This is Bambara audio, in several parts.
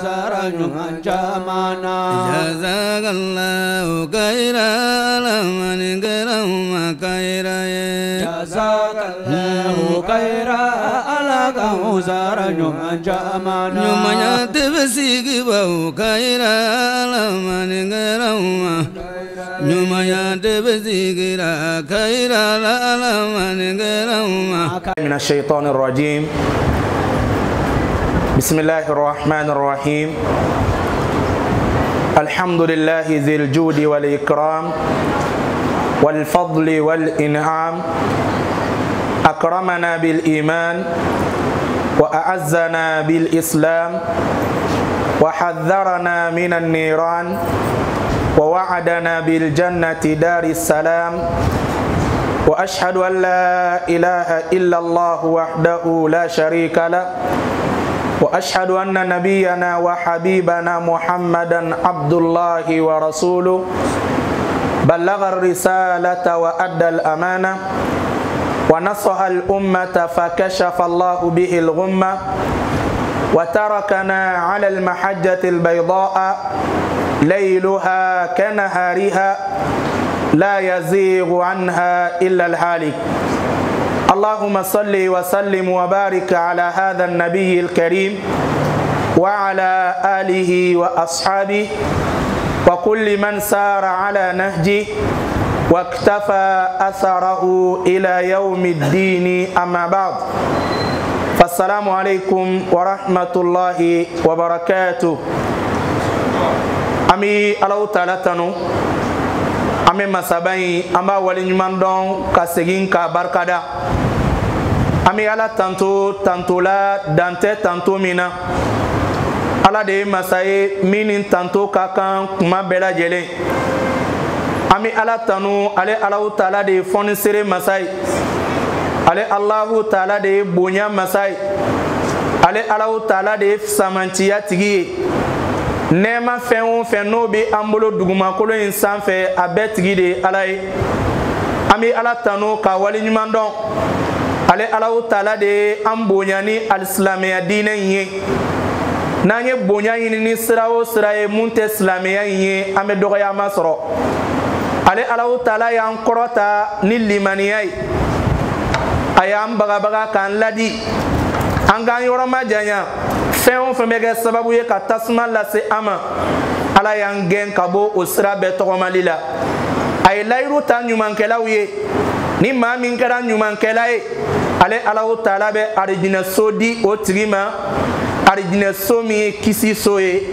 saranyuman jamana jazakallahu khairan alaman garam khaira jazakallahu khairan alaman saranyuman jamana nyumanya tebesigi bau khairan alaman garam nyumanya tebesigi ra khairan alaman garam من الشيطان الرجيم بسم الله الرحمن الرحيم الحمد لله ذي الجود والإكرام والفضل والإنعام أكرمنا بالإيمان وأعزنا بالإسلام وحذرنا من النيران ووعدنا بالجنة دار السلام وأشهد أن لا إله إلا الله وحده لا شريك له وأشهد أن نبينا وحبيبنا محمدا عبد الله ورسوله بلغ الرسالة وأدى الأمانة ونصح الأمة فكشف الله به الغمة وتركنا على المحجة البيضاء ليلها كنهارها لا يزيغ عنها إلا الهالك اللهم صل وسلم وبارك على هذا النبي الكريم وعلى آله وأصحابه وكل من سار على نهجه واكتفى أثره إلى يوم الدين أما بعد فالسلام عليكم ورحمة الله وبركاته أمي الله تعالى تنو ame masabai amba wali nyuman don ka segin ka barkada ame ala tanto la dante tanto mina ala de masaye minin tanto ka kan kuma bela jele ame ala tanu ale Allahu taala de foni sere masai ale Allahu taala de bonya masai ale Allahu taala de samantiya tigi nema fɛn o fɛn n'o bɛ an bolo dugumakolo in sanfɛ a bɛɛ tigi de ye ala ye an bɛ ala tanu ka waleɲuman dɔn ale Alahu taala de ye an bonya ni alisilamɛya diinɛ in ye n'an ye bonya ɲini ni sira o sira ye mun tɛ silamɛya in ye an bɛ dɔgɔyama sɔrɔ ale Alahu taala y'an kɔrɔta ni limaniya ye a y'an bagabaga k'an ladi an k'an yɔrɔ ma janya fɛn o fɛn bɛ kɛ sababu ye ka tasuma lase an ma ala y'an gɛn ka bɔ o sira bɛɛ tɔgɔmali la a ye layiru ta ɲumankɛlaw ye ni maa min kɛra ɲumankɛla ye ale Alahu taala bɛ arijinɛso di o tigi ma arijinɛso min ye kisi so ye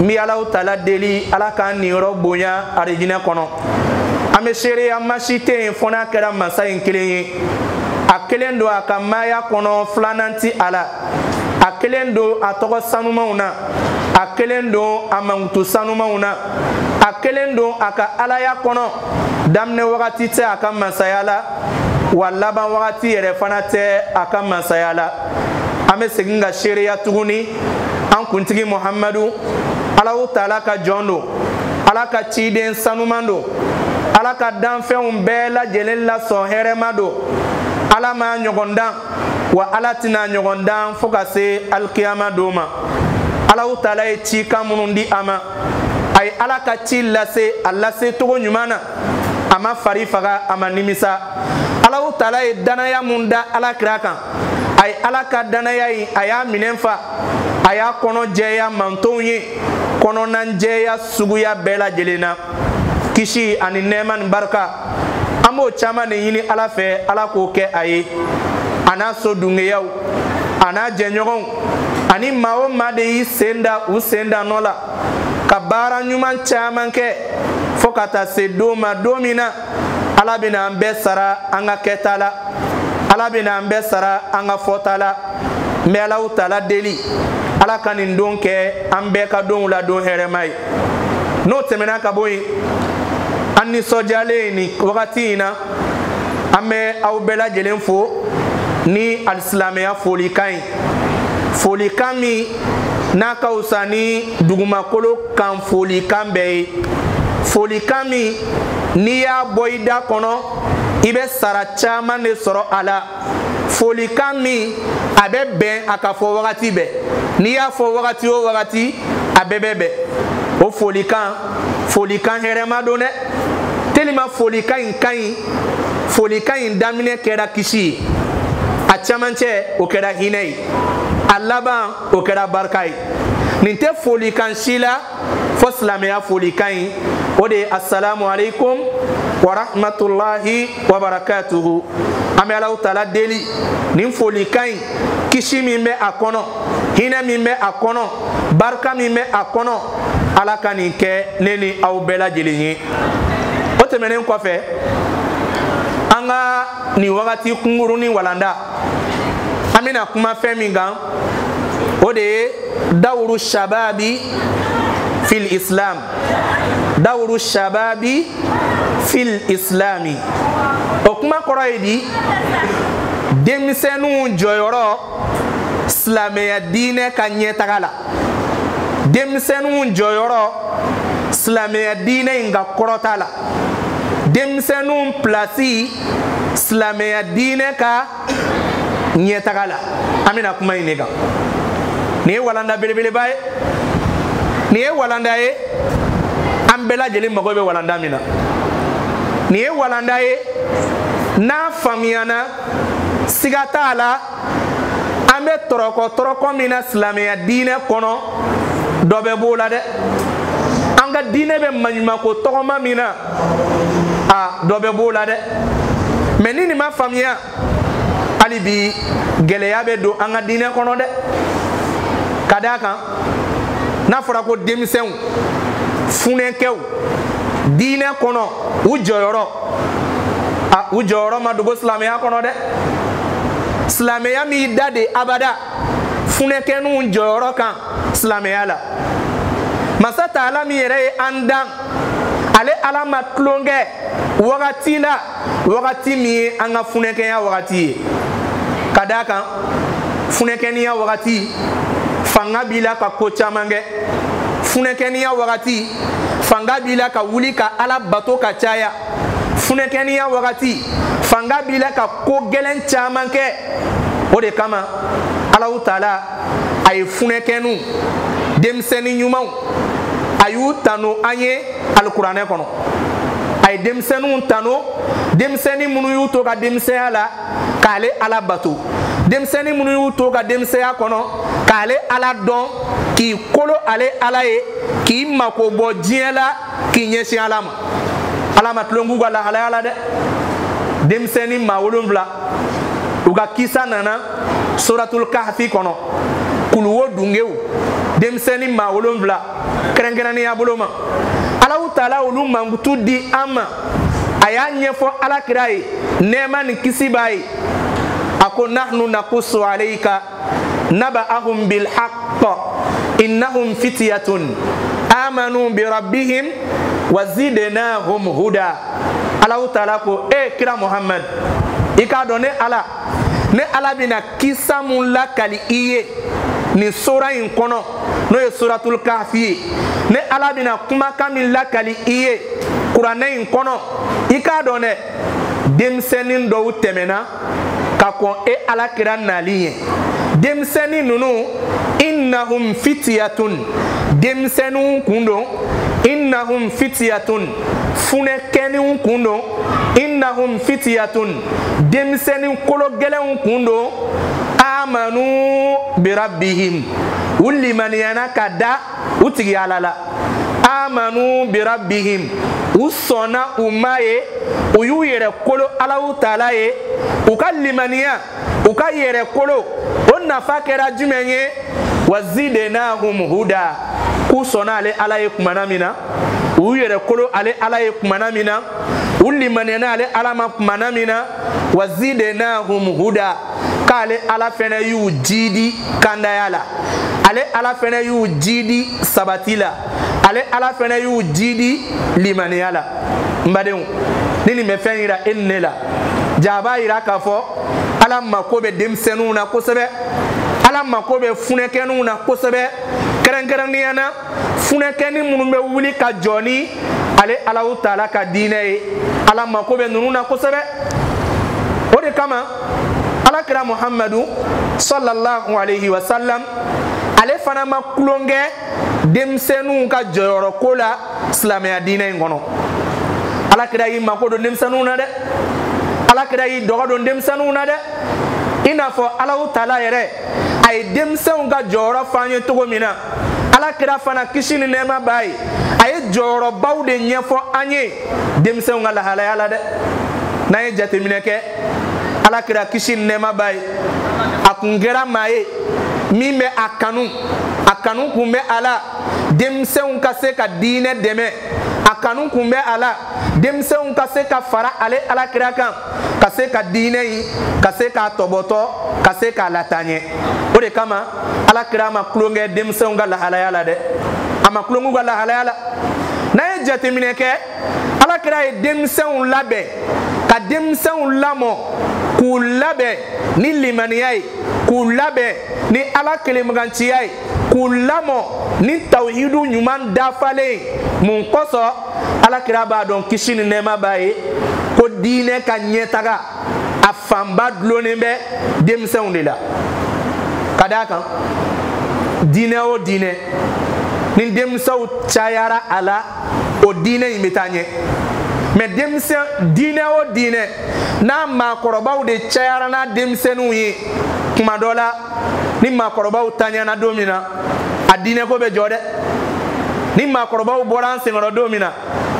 n bɛ Alahu taala deli ala k'an niyɔrɔ bonya arijinɛ kɔnɔ an bɛ seereya maa si tɛ yen fo n'a kɛra masa in kelen ye a kelen don a ka maaya kɔnɔ filanan ti a la a kelen don a tɔgɔ sanumanw na a kelen don a mankutu sanumanw na a kelen don a ka alaya kɔnɔ daminɛ wagati tɛ a ka masaya la wa laban wagati yɛrɛ fana tɛ a ka masaya la an bɛ segin ka seereya tuguni an kuntigi Muhamadu Alahu taala ka jɔn don ala ka ciden sanuman don ala ka danfɛnw bɛɛ lajɛlen lasɔn hɛrɛma don ala ma ɲɔgɔn dan wa ala tɛna ɲɔgɔn dan fo ka se alikiyama don ma Alahu taala ye cikan minnu di a ma a ye ala ka ci lase a lase cogo ɲuman na a ma fari faga a ma nimisa Alahu taala ye danaya mun da alakira kan a ye ala ka danaya in a y'a minɛ fa a y'a kɔnɔ jɛya mantonw ye kɔnɔna jɛya suguya bɛɛ lajɛlen na kisi ani nɛɛma ni barika an b'o caman de ɲini ala fɛ ala k'o kɛ a ye a n'a so dunkeyaw a n'a jɛɲɔgɔnw ani maa o maa de y'i sen da u sen da nɔ la ka baara ɲuman caman kɛ fo ka taa se don ma don min na ala bɛna an bɛɛ sara an ka kɛta la ala bɛna an bɛɛ sara an ka fɔta la n bɛ Alahu taala deli ala ka nin don kɛ an bɛɛ ka donw la don hɛrɛma ye n'o tɛmɛna ka bɔ yen an nisɔndiyalen nin wagati in na an bɛ aw bɛɛ lajɛlen fo ni alisilamɛya folikan ye folikan min n'a ka wusa ni dugumakolo kan folikan bɛɛ ye folikan min n'i y'a bɔ i da kɔnɔ i bɛ sara caman de sɔrɔ a la folikan min a bɛ bɛn a ka fɔ wagati bɛɛ n'i y'a fɔ wagati o wagati a bɛɛ bɛ o folikan hɛrɛma don dɛ tellement folikan in ka ɲi folikan in daminɛ kɛra kisi ye a camancɛ o kɛra hinɛ ye a laban o kɛra barika ye nin tɛ folikan si la fo silamɛya folikan in o de ye assalamu alaikum wa rahmatulahi wa barakatuhu an bɛ Alahu taala deli nin folikan in kisi min bɛ a kɔnɔ hinɛ min bɛ a kɔnɔ barika min bɛ a kɔnɔ Ala ka nin kɛ ne ni aw bɛɛ lajɛlen ye o tɛmɛnen kɔfɛ an ka nin wagati kunkurunin walanda an bɛna kuma fɛn min kan o de ye dawuru shababi fil islam dawuru shababi fil islami o kuma kɔrɔ ye di denmisɛnninw jɔyɔrɔ silamɛya diinɛ ka ɲɛtaga la denmisɛnninw jɔyɔrɔ silamɛya diinɛ in ka kɔrɔta la denmisɛnninw pilasi silamɛya diinɛ ka ɲɛtaga la an bɛna kuma in de kan nin ye walanda belebeleba ye nin ye walanda ye an bɛɛ lajɛlen mago bɛ walanda min na nin ye walanda ye n'a faamuyana siga t'a la an bɛ tɔrɔkɔ min na silamɛya diinɛ kɔnɔ dɔ bɛ b'o la dɛ an ka diinɛ bɛ maɲumako tɔgɔma min na dɔ bɛ b'o la dɛ mɛ ni nin ma faamuya hali bi gɛlɛya bɛ don an ka diinɛ kɔnɔ dɛ ka d'a kan n'a fɔra ko denmisɛnw funɛkɛw diinɛ kɔnɔ u jɔyɔrɔ ma dogo silamɛya kɔnɔ dɛ silamɛya m'i da de abada funɛkɛninw jɔyɔrɔ kan silamɛya la masa taala min yɛrɛ ye an dan ale ala ma tulonkɛ wagati la wagati min ye an ka funɛkɛya wagati ye ka d'a kan funɛkɛniya wagati fanga b'i la ka ko caman kɛ funɛkɛniya wagati fanga b'i la ka wuli ka ala bato ka caya funɛkɛniya wagati fanga b'i la ka ko gɛlɛn caman kɛ o de kama Alahu taala a ye funɛkɛninw denmisɛnnin ɲumanw a y'u tanu an ye alikuranɛ kɔnɔ a ye denmisɛnninw tanu denmisɛnnin minnu y'u to ka denmisɛnya la k'ale ala bato denmisɛnnin minnu y'u to ka denmisɛnya kɔnɔ k'ale ala dɔn k'i kolo ale ala ye k'i mako bɔ diɲɛ la k'i ɲɛsin ala ma ala ma tulon k'u ka lahalaya la dɛ denmisɛnnin maa 7 u ka kisa nana suratul kahfi kɔnɔ kuluwo dungew denmisɛnnin maa 7 kɛrɛnkɛrɛnnenya bolo ma Alahu taala olu mankutu di an ma a y'a ɲɛfɔ alakira ye nɛɛma ni kisi b'a ye a ko nahnu nakusu alayka naba'ahum bil haqq innahum fityatun amanu bi rabbihim wa zidnahum huda Alahu taala ko kira Muhammad i k'a dɔn ne ala bɛna kisa mun lakali i ye nin sura in kɔnɔ n'o ye suratul kahfi ye ne ala bɛna kumakan min lakali i ye kuranɛ in kɔnɔ i k'a dɔn dɛ denmisɛnnin dɔw tɛmɛna ka kɔn alakira nali ye denmisɛnnin ninnu innahum fityatun denmisɛnninw kun don innahum fityatun funɛkɛninw kun don innahum fityatun denmisɛnnin kolo gɛlɛnw kun don amanu birabbihim u limaniyana ka da u tigi ala la amanu birabbihim u sɔnna u ma ye u y'u yɛrɛ kolo Alahu taala ye u ka limaniya u ka yɛrɛ kolo o nafa kɛra jumɛn ye wa zidnahum huda k'u sɔnna ale ala ye kumana min na u yɛrɛ kolo ale ala ye kumana min na u limaniyana ale ala ma kumana min na wa zidnahum huda k'ale ala fɛnɛ y'u jidi kandaya la ale ala fɛnɛ y'u jidi sabati la ale ala fɛnɛ y'u jidi limaniya la n badenw ni nin bɛ fɛn yira e ni ne la jaa b'a yira k'a fɔ ala mako bɛ denmisɛnninw na kosɛbɛ ala mako bɛ funɛkɛninw na kosɛbɛ kɛrɛnkɛrɛnnenya na funɛkɛnin minnu bɛ wuli ka jɔ ni ale Alahu taala ka diinɛ ye ala mako bɛ ninnu na kosɛbɛ o de kama alakira Muhammadu sallallahu alayhi wa sallam ale fana ma kulonkɛ denmisɛnninw ka jɔyɔrɔ ko la silamɛya diinɛ in kɔnɔ. Alakira y'i mako don denmisɛnninw na dɛ. Alakira y'i dɔgɔ don denmisɛnninw na dɛ. I n'a fɔ Alahu Taala yɛrɛ a ye denmisɛnw ka jɔyɔrɔ f'an ye cogo min na, Alakira fana kisi ni nɛɛma b'a ye a ye jɔyɔrɔbaw de ɲɛfɔ an ye denmisɛnw ka lahalaya la dɛ. N'an ye jateminɛ kɛ, Alakira kisi ni nɛɛma b'a ye a kun kɛra maa ye min bɛ a kanu kun bɛ a la denmisɛnw ka se ka diinɛ dɛmɛ, a kanu kun bɛ a la denmisɛnw ka se ka fara ale Alakira kan, ka se ka diinɛ in ka se k'a tɔbɔtɔ, ka se k'a lataaɲɛ. O de kama Alakira ma tulonkɛ denmisɛnw ka lahalaya la dɛ, a ma tulonku ka lahalaya la. N'an ye jateminɛ kɛ, Alakira ye denmisɛnw labɛn ka denmisɛnw lamɔ, k'u labɛn ni limaniya ye, k'u labɛn ni Ala kelenmaganciya ye, k'u lamɔ ni tawhidu ɲuman dafalen. Mun kosɔn Alakira b'a dɔn kisi ni nɛɛma b'a ye ko diinɛ ka ɲɛtaga a fanba dulonnen bɛ denmisɛnw de la. Ka d'a kan diinɛ o diinɛ ni denmisɛnw cayara a la, o diinɛ in bɛ taa ɲɛ. Mais diinɛ o diinɛ n'a maakɔrɔbaw de cayara n'a denmisɛnninw ye, kuma dɔ la ni maakɔrɔbaw taɲana don min na a diinɛ ko bɛ jɔ dɛ. Ni maakɔrɔbaw bɔra an senkɔrɔ don min na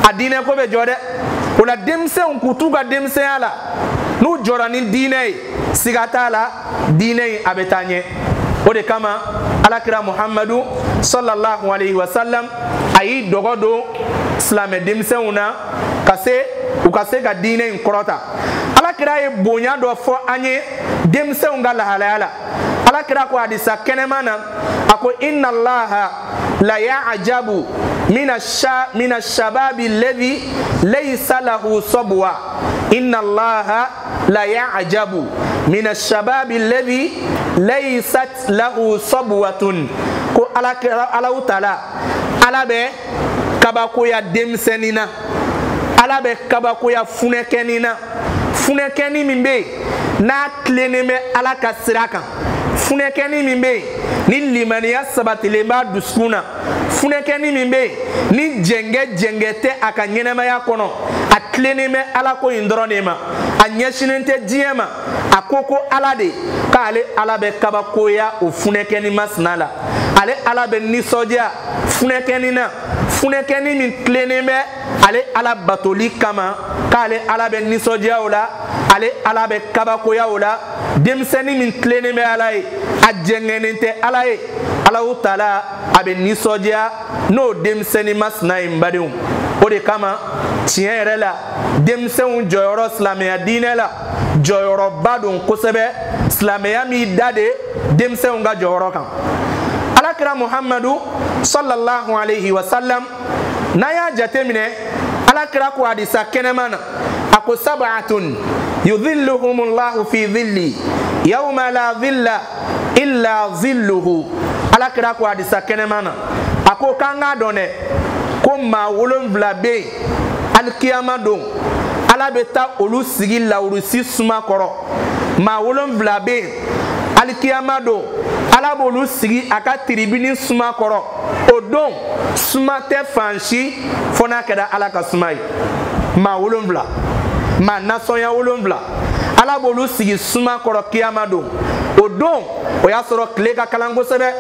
a diinɛ ko bɛ jɔ dɛ. O la denmisɛnw k'u t'u ka denmisɛnya la, n'u jɔra ni diinɛ ye, siga t'a la diinɛ in a bɛ taa ɲɛ. O de kama Alakira Muhamadu sallallahu alaihi wa sallam a y'i dɔgɔ don silamɛ denmisɛnw na u ka se ka diinɛ in kɔrɔta. Alakira ye bonya dɔ fɔ an ye denmisɛnw ka lahalaya la. Alakira ko hadisa kɛnɛma na a ko inna Allaha la ya'jabu mina shababi alladhi laysa lahu sabwa. Inna Allaha la ya'jabu mina shababi alladhi laysat lahu sabwatun. Ko Alahu Taala Ala bɛ kabakoya denmisɛnnin na, Ala bɛ kabakoya funɛkɛnin na. Funɛkɛnin min bɛ yen n'a tilennen bɛ Ala ka sira kan, funɛkɛnin min bɛ yen ni limaniya sabatilen b'a dusukun na, funɛkɛnin min bɛ yen ni jɛngɛ tɛ a ka ɲɛnɛmaya kɔnɔ, a tilennen bɛ Ala ko in dɔrɔn de ma, a ɲɛsinnen tɛ diɲɛ ma, a ko Ala de, k'ale Ala bɛ kabakoya o funɛkɛnin masina la. Ale Ala bɛ nisɔndiya funɛkɛnin na, funɛkɛnin min tilennen bɛ ale Ala batoli kama, k'ale Ala bɛ nisɔndiya o la, ale Ala bɛ kabakoya o la. Denmisɛnnin min tilennen bɛ Ala ye, a jɛngɛnnen tɛ Ala ye, Alahu Taala a bɛ nisɔndiya n'o denmisɛnnin masina ye. N badenw, o de kama tiɲɛ yɛrɛ la denmisɛnw jɔyɔrɔ silamɛya diinɛ la jɔyɔrɔba don kosɛbɛ. Silamɛya m'i da de denmisɛnw ka jɔyɔrɔ kan. Alakira Muhamadu sallallahu alaihi wa sallam n'a y'a jateminɛ, Alakira ko hadisa kɛnɛma na a ko sab'atun yudhilluhumullahu fi dhilli yawma la dhilla illa dhilluhu. Alakira ko hadisa kɛnɛma na a ko k'an k'a dɔn dɛ ko maa 7 bɛ yen alikiyama don Ala bɛ taa olu sigi lawurusi suma kɔrɔ. Maa 7 bɛ yen alikiyama don Ala b'olu sigi a ka tiribini suma kɔrɔ. O don suma tɛ fan si fo n'a kɛra Ala ka suma ye. Maa 7, maa nasɔnya 7 Ala b'olu sigi suma kɔrɔ kiyama don. O don o y'a sɔrɔ tile ka kalan kosɛbɛ.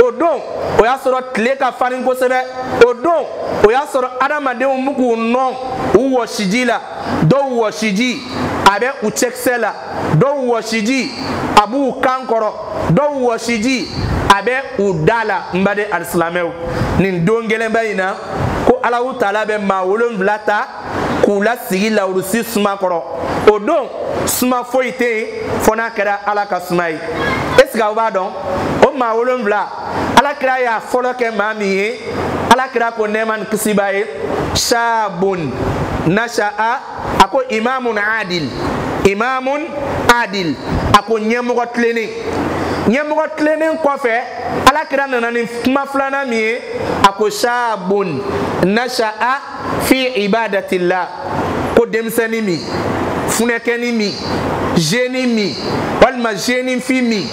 O don o y'a sɔrɔ tile ka farin kosɛbɛ. O don o y'a sɔrɔ adamadenw b'u k'u nɔ u wɔsiji la. Dɔw wɔsiji a bɛ u cɛkisɛ la, dɔw wɔsiji a b'u kan kɔrɔ, dɔw wɔsiji a bɛ u da la. N baden alisilamɛw, nin don gɛlɛnba in na ko Alahu Taala bɛ maa 7 ta k'u lasigi lawurusi suma kɔrɔ. O don suma foyi tɛ yen fo n'a kɛra Ala ka suma ye. Est ce que aw b'a dɔn o maa 7 Alakira y'a fɔlɔ kɛ maa min ye, Alakira ko nɛɛma ni kisi b'a ye, shabun nasha'a, a ko imamun adil, imamun adil, a ko ɲɛmɔgɔ tilennen. Ɲɛmɔgɔ tilennen kɔfɛ Alakira nana ni kuma filanan min ye, a ko shabun nasha'a fi ibadatillah, ko denmisɛnnin min, funɛkɛnin min, jeune min, walima jeune fin min,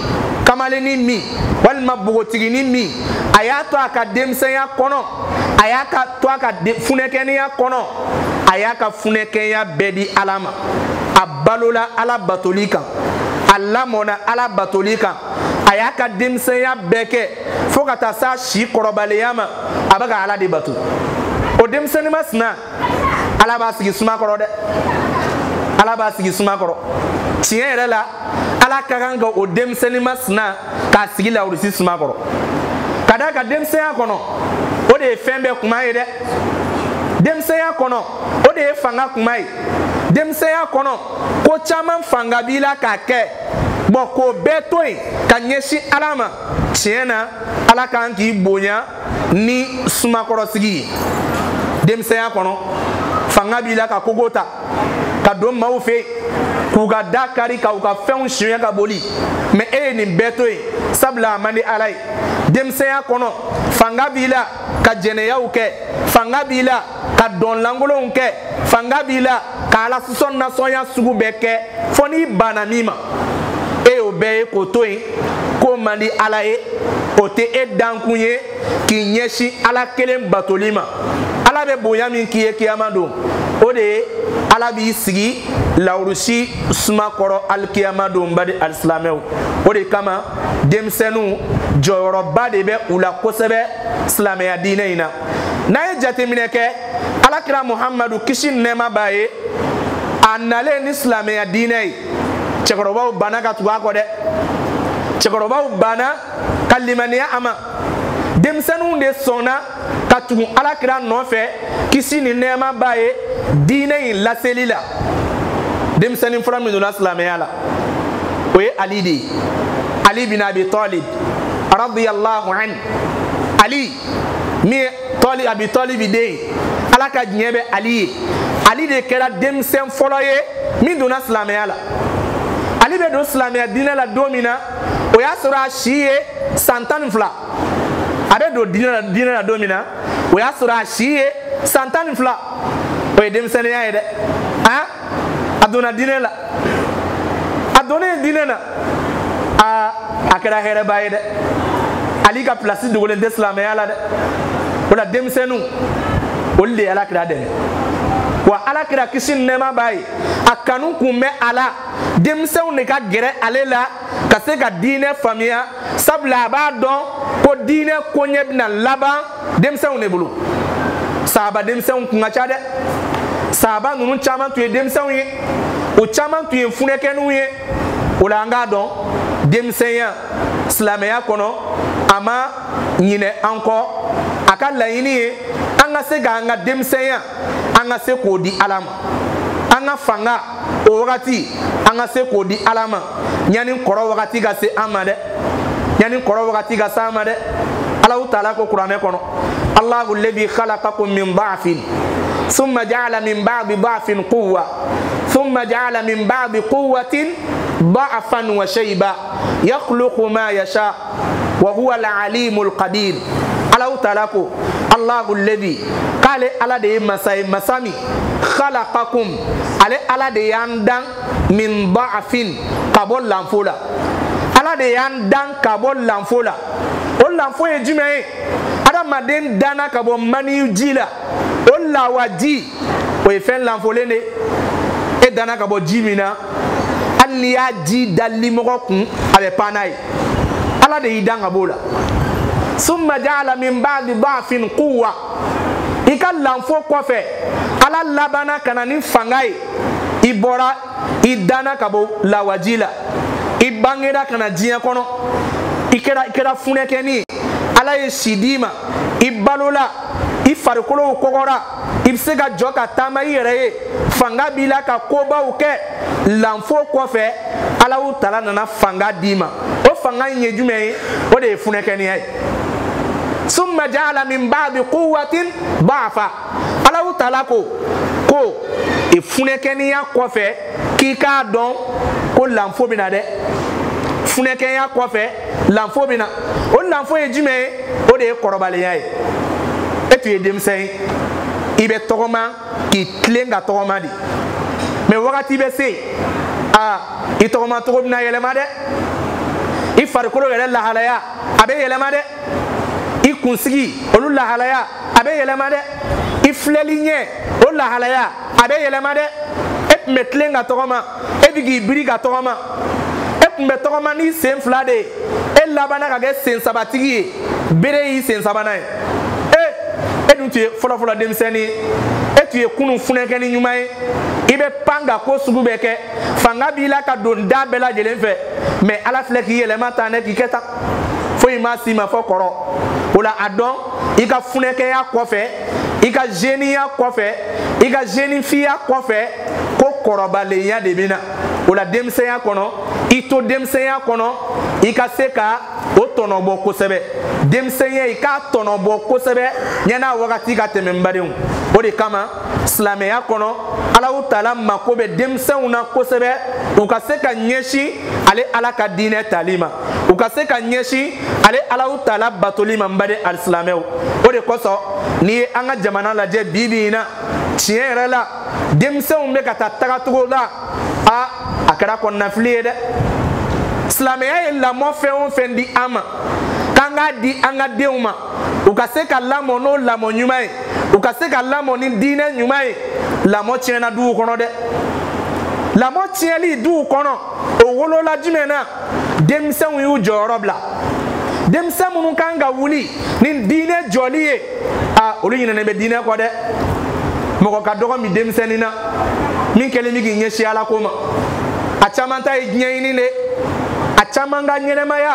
kamaleni min walima bogotigini min a y'a to a ka denmisɛnya kɔnɔ a y'a to a ka funɛkɛniya kɔnɔ a y'a ka funɛkɛnya bɛɛ di Ala ma a balola Ala batoli kan a lamɔna Ala batoli kan a y'a ka denmisɛnya bɛɛ kɛ fo ka taa s'a si kɔrɔbaliya ma a bɛ ka Ala de bato o denmisɛnnin masina Ala b'a sigi suma kɔrɔ dɛ Ala b'a sigi suma kɔrɔ tiɲɛ yɛrɛ la Ala ka kan ka o denmisɛnnin masina k'a sigi lawurusi suma kɔrɔ ka d'a kan denmisɛnya kɔnɔ o de ye fɛn bɛɛ kuma ye dɛ denmisɛnya kɔnɔ o de ye fanga kuma ye denmisɛnya kɔnɔ ko caman fanga b'i la k'a kɛ bon k'o bɛɛ to yen ka ɲɛsin Ala ma tiɲɛ na Ala kan k'i bonya ni sumakɔrɔsigi ye denmisɛnya kɔnɔ fanga b'i la ka kogo ta ka don maaw fɛ k'u ka da kari k'u ka fɛnw siɲɛ ka boli mais e ye nin bɛɛ to yen sabula a man di Ala ye denmisɛnya kɔnɔ fanga b'i la ka jɛnɛyaw kɛ fanga b'i la ka dɔnlankolonw kɛ fanga b'i la ka Ala sɔsɔ nasɔnya sugu bɛɛ kɛ fo n'i banna min ma e y'o bɛɛ ye k'o to yen k'o man di Ala ye o tɛ e dankun ye k'i ɲɛsin Ala kelen batoli ma Ala bɛ bonya min k'i ye kiyama don o de ye Ala b'i sigi lawurusi suma kɔrɔ alikiyama don badi alisilamɛw o de kama denmisɛnninw jɔyɔrɔba de bɛ u la kosɛbɛ silamɛya diinɛ in na n'a ye jateminɛ kɛ Alakira Muhamadu kisi ni nɛɛma b'a ye a nalen ni silamɛya diinɛ ye cɛkɔrɔbaw banna ka tugu a kɔ dɛ cɛkɔrɔbaw banna ka limaniya a ma denmisɛnninw de sɔnna ka tugu Alakira nɔfɛ kisi ni nɛɛma b'a ye diinɛ in laseli la denmisɛnnin fɔlɔ min donna silamɛya la o ye Ali de ye Ali bin Abi Talib radiyallahu anhu Ali min ye Abi Talib den ye Ala ka diɲɛ bɛ Ali ye Ali de kɛra denmisɛn fɔlɔ ye min donna silamɛya la Ali bɛ don silamɛya diinɛ la don min na o y'a sɔrɔ a si ye san 12 a bɛ don diinɛ la don min na o y'a sɔrɔ a si ye san 12 o ye denmisɛnninya ye dɛ a donna diinɛ la a donnen diinɛ na a kɛra hɛrɛba ye dɛ Ali ka place dogolen tɛ silamɛya la dɛ o la denmisɛnninw olu de ye Alakira dɛmɛ wa Alakira kisi ni nɛɛma b'a ye a kanu kun bɛ a la denmisɛnw de ka gɛrɛ ale la ka se ka diinɛ faamuya sabula a b'a dɔn ko diinɛ koɲɛ bɛna laban denmisɛnw de bolo sahaba denmisɛnw kun ka ca dɛ sahaba ninnu caman tun ye denmisɛnw ye o caman tun ye funɛkɛninw ye o la an k'a dɔn denmisɛnya silamɛya kɔnɔ a ma ɲinɛ an kɔ a ka laɲini ye an ka se k'an ka denmisɛnya an ka se k'o di Ala ma an ka fanga o wagati an ka se k'o di Ala ma yanni kɔrɔ wagati ka se an ma dɛ yanni kɔrɔ wagati ka se an ma dɛ Alahu Taala ko kuranɛ kɔnɔ Allahu lebi khalaqakum min da'fin ثم جعل من بعد ضعف قوة ثم جعل من بعد قوة ضعفا وشيبا يخلق ما يشاء وهو العليم القدير الله تعالى الله الذي قال على دي مسامي خلقكم على دي يندن من ضعف قبل لنفولا على دي يندن قبل لنفولا o lanfo ye jumɛn ye adamaden danna ka bɔ maniyu ji la o lawaji o ye fɛn lanfolen de e danna ka bɔ ji min na hali n'i y'a ji da limɔgɔ kun a bɛ pan n'a ye Ala de y'i dan ka b'o la summa ja'ala min ba'di da'fin quwwa i ka lanfo kɔfɛ Ala labanna ka na ni fanga ye i bɔra i danna ka bɔ lawaji la i bangera ka na diɲɛ kɔnɔ i kɛra funɛkɛni ye Ala ye si d'i ma i balola i farikolow kɔgɔra i bɛ se ka jɔ ka taama i yɛrɛ ye fanga b'i la ka kobaw kɛ lanfo kɔfɛ Alahu Taala nana fanga d'i ma o fanga in ye jumɛn ye o de ye funɛkɛniya ye summa ja'ala min ba'di quwwatin da'fa Alahu Taala ko funɛkɛniya kɔfɛ k'i k'a dɔn ko lanfo bɛ na dɛ funɛkɛnya kɔfɛ lanfo bɛ na o lanfo ye jumɛn ye o de ye kɔrɔbaliya ye e tun ye denmisɛn ye i bɛ tɔgɔma k'i tilen ka tɔgɔma de mais wagati bɛ se i tɔgɔma cogo bɛna yɛlɛma dɛ i farikolo yɛrɛ lahalaya a bɛ yɛlɛma dɛ i kunsigi olu lahalaya a bɛ yɛlɛma dɛ i filɛli ɲɛ o lahalaya a bɛ yɛlɛma dɛ e tun bɛ tilen ka tɔgɔma e bɛ k'i biri ka tɔgɔma e tun bɛ tɔgɔma ni sen 2 de ye e labanna ka kɛ sen 3tigi ye bere y'i sen 3nan ye e dun tun ye fɔlɔfɔlɔ denmisɛnnin ye e tun ye kunun funɛkɛni ɲuman ye i bɛ pan ka ko sugu bɛɛ kɛ fanga b'i la ka don da bɛɛ lajɛlen fɛ mais ala filɛ k'i yɛlɛma tan dɛ k'i kɛ tan foyi ma s'i ma fɔ kɔrɔ o la a dɔn i ka funɛkɛya kɔfɛ i ka zeniya kɔfɛ i ka zenifiya kɔfɛ ko kɔrɔbalenya de bɛ na o la denmisɛnya kɔnɔ i to denmisɛnya kɔnɔ i ka se ka o tɔnɔbɔ kosɛbɛ denmisɛnya i k'a tɔnɔbɔ kosɛbɛ ɲɛna wagati ka tɛmɛ n badenw o de kama silamɛya kɔnɔ Alahu Taala mako bɛ denmisɛnw na kosɛbɛ u ka se ka ɲɛsin ale ala ka diinɛ tali ma u ka se ka ɲɛsin ale Alahu Taala batoli ma n baden alisilamɛw o de kosɔn n'i ye an ka jamana lajɛ bi bi in na tiɲɛ yɛrɛ la denmisɛnw bɛ ka taa tagacogo la a kɛra kɔnɔnafili ye dɛ silamɛya ye lamɔ fɛn o fɛn di an ma k'an k'a di an ka denw ma u ka se ka lamɔ n'o lamɔ ɲuman ye u ka se ka lamɔ ni diinɛ ɲuman ye lamɔ tiɲɛna duw kɔnɔ dɛ lamɔ tiɲɛli duw kɔnɔ o wolola jumɛn na denmisɛnw y'u jɔyɔrɔ bila denmisɛn minnu kan ka wuli ni diinɛ jɔli ye olu ɲinɛnen bɛ diinɛ kɔ dɛ mɔgɔ ka dɔgɔ min denmisɛnnin na min kɛlen bɛ k'i ɲɛsin ala ko ma a caman ta ye diɲɛɲini de a caman ka ɲɛnɛmaya